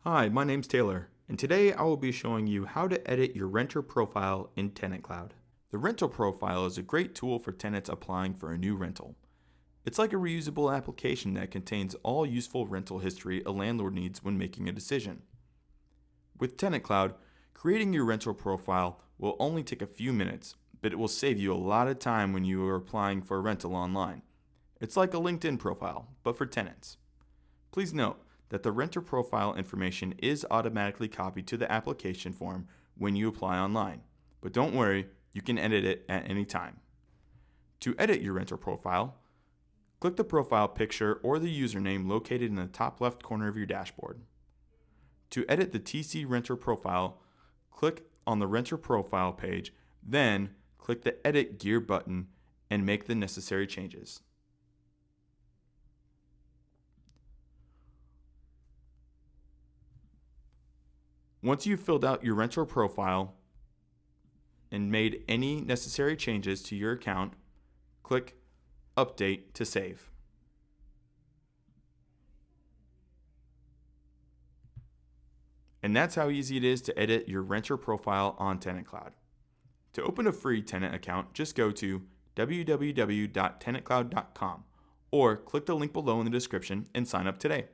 Hi, my name's Taylor, and today I will be showing you how to edit your renter profile in TenantCloud. The rental profile is a great tool for tenants applying for a new rental. It's like a reusable application that contains all useful rental history a landlord needs when making a decision. With TenantCloud, creating your rental profile will only take a few minutes, but it will save you a lot of time when you are applying for a rental online. It's like a LinkedIn profile, but for tenants. Please note that the renter profile information is automatically copied to the application form when you apply online, but don't worry, you can edit it at any time. To edit your renter profile, click the profile picture or the username located in the top left corner of your dashboard. To edit the TC Renter profile, click on the Renter Profile page, then click the Edit Gear button and make the necessary changes. Once you've filled out your renter profile and made any necessary changes to your account, click Update to save. And that's how easy it is to edit your renter profile on TenantCloud. To open a free tenant account, just go to www.tenantcloud.com or click the link below in the description and sign up today.